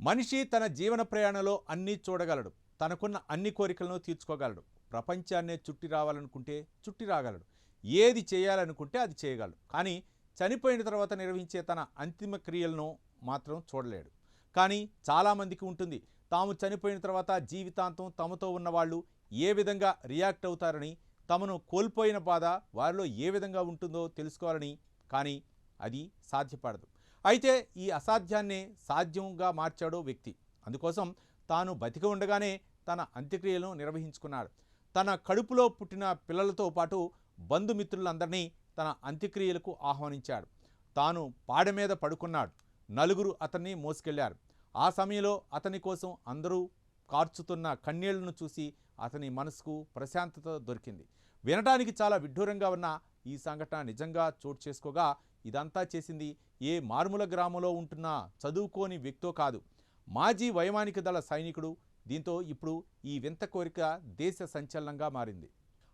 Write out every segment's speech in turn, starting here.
మనిషి తన జీవన ప్రయాణంలో అన్నీ చూడగలడు. తనకున్న అన్ని కోరికలను తీర్చుకోగలడు. ప్రపంచాన్నే చుట్టి రావాలనుకుంటే చుట్టి రాగలడు. ఏది చేయాలనుకుంటే అది చేయగలడు. కానీ చనిపోయిన తర్వాత నిర్వహించే తన అంతిమ క్రియలను మాత్రం చూడలేడు. కానీ చాలామందికి ఉంటుంది. తాము చనిపోయిన తర్వాత జీవితాంతం తమతో ఉన్నవాళ్ళు ఏ విధంగా రియాక్ట్ అవుతారని, తమను కోల్పోయిన బాధ వారిలో ఏ విధంగా ఉంటుందో తెలుసుకోవాలని. కానీ అది సాధ్యపడదు. అయితే ఈ అసాధ్యాన్నే సాధ్యంగా మార్చాడో వ్యక్తి. అందుకోసం తాను బతికి ఉండగానే తన అంత్యక్రియలను నిర్వహించుకున్నాడు. తన కడుపులో పుట్టిన పిల్లలతో పాటు బంధుమిత్రులందరినీ తన అంత్యక్రియలకు ఆహ్వానించాడు. తాను పాడ మీద పడుకున్నాడు. నలుగురు అతన్ని మోసుకెళ్లారు. ఆ సమయంలో అతని కోసం అందరూ కార్చుతున్న కన్నీళ్లను చూసి అతని మనసుకు ప్రశాంతత దొరికింది. వినడానికి చాలా విడ్డూరంగా ఉన్న ఈ సంఘటన నిజంగా చోటు చేసుకోగా, ఇదంతా చేసింది ఏ మారుమూల గ్రామంలో ఉంటున్న చదువుకోని వ్యక్తో కాదు, మాజీ వైమానిక దళ సైనికుడు. దీంతో ఇప్పుడు ఈ వింత కోరిక దేశ సంచలనంగా మారింది.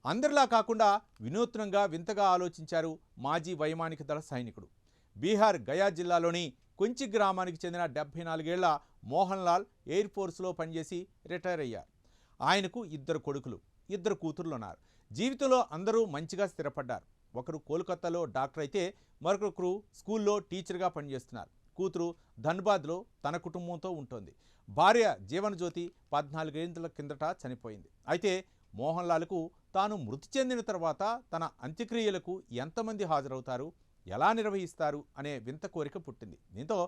అందరిలా కాకుండా వినూత్నంగా వింతగా ఆలోచించారు మాజీ వైమానిక దళ సైనికుడు. బీహార్ గయా జిల్లాలోని కొంచి గ్రామానికి చెందిన 74 ఏళ్ల మోహన్ లాల్ ఎయిర్ ఫోర్స్లో పనిచేసి రిటైర్ అయ్యారు. ఆయనకు 2 కొడుకులు, 2 కూతుర్లు ఉన్నారు. జీవితంలో అందరూ మంచిగా స్థిరపడ్డారు. ఒకరు కోల్కతాలో డాక్టర్ అయితే మరొకరు స్కూల్లో టీచర్గా పనిచేస్తున్నారు. కూతురు ధన్బాద్లో తన కుటుంబంతో ఉంటుంది. భార్య జీవనజ్యోతి 14 ఏళ్ల కిందట చనిపోయింది. అయితే మోహన్ లాల్కు తాను మృతి చెందిన తర్వాత తన అంత్యక్రియలకు ఎంతమంది హాజరవుతారు, ఎలా నిర్వహిస్తారు అనే వింత కోరిక పుట్టింది. దీంతో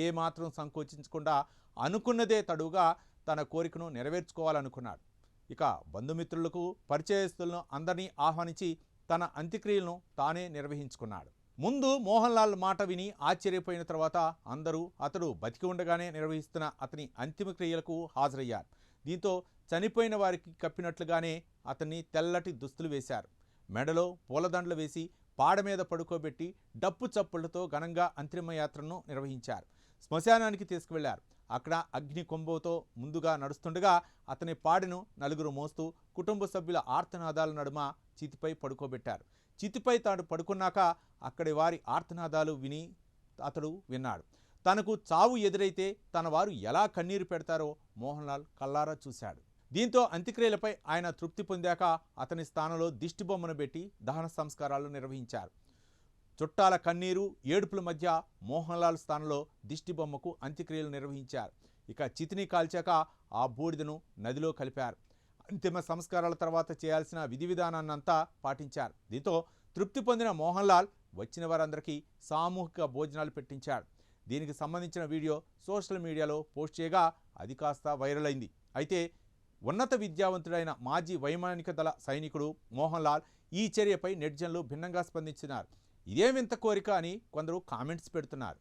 ఏమాత్రం సంకోచించకుండా అనుకున్నదే తడువుగా తన కోరికను నెరవేర్చుకోవాలనుకున్నాడు. ఇక బంధుమిత్రులకు, పరిచయస్తులను అందరినీ ఆహ్వానించి తన అంత్యక్రియలను తానే నిర్వహించుకున్నాడు. ముందు మోహన్ లాల్ మాట విని ఆశ్చర్యపోయిన తర్వాత అందరూ అతడు బతికి ఉండగానే నిర్వహిస్తున్న అతని అంతిమ క్రియలకు హాజరయ్యారు. దీంతో చనిపోయిన వారికి కప్పినట్లుగానే అతన్ని తెల్లటి దుస్తులు వేశారు. మెడలో పూలదండలు వేసి పాడ మీద పడుకోబెట్టి డప్పు చప్పుళ్లతో ఘనంగా అంతిమయాత్రను నిర్వహించారు. శ్మశానానికి తీసుకువెళ్లారు. అక్కడ అగ్ని కొంబోతో ముందుగా నడుస్తుండగా అతని పాడెను నలుగురు మోస్తూ కుటుంబ సభ్యుల ఆర్తనాదాల నడుమ చితిపై పడుకోబెట్టారు. చితిపై తాను పడుకున్నాక అక్కడి వారి ఆర్తనాదాలు విని అతడు విన్నాడు. తనకు చావు ఎదురైతే తన వారు ఎలా కన్నీరు పెడతారో మోహన్ లాల్ కల్లారా చూశాడు. దీంతో అంత్యక్రియలపై ఆయన తృప్తి పొందాక అతని స్థానంలో దిష్టి బొమ్మను పెట్టి దహన సంస్కారాలు నిర్వహించారు. చుట్టాల కన్నీరు, ఏడుపుల మధ్య మోహన్ లాల్ స్థానంలో దిష్టి బొమ్మకు అంత్యక్రియలు నిర్వహించారు. ఇక చితిని కాల్చాక ఆ బూడిదను నదిలో కలిపారు. అంతిమ సంస్కారాల తర్వాత చేయాల్సిన విధి విధానాన్నంతా పాటించారు. దీంతో తృప్తి పొందిన మోహన్ లాల్ వచ్చిన వారందరికీ సామూహిక భోజనాలు పెట్టించాడు. దీనికి సంబంధించిన వీడియో సోషల్ మీడియాలో పోస్ట్ చేయగా అది కాస్త వైరల్ అయింది. అయితే ఉన్నత విద్యావంతుడైన మాజీ వైమానిక దళ సైనికుడు మోహన్ లాల్ ఈ చర్యపై నెటిజన్లు భిన్నంగా స్పందించినారు. ఇదేమింత కోరిక అని కొందరు కామెంట్స్ పెడుతున్నారు.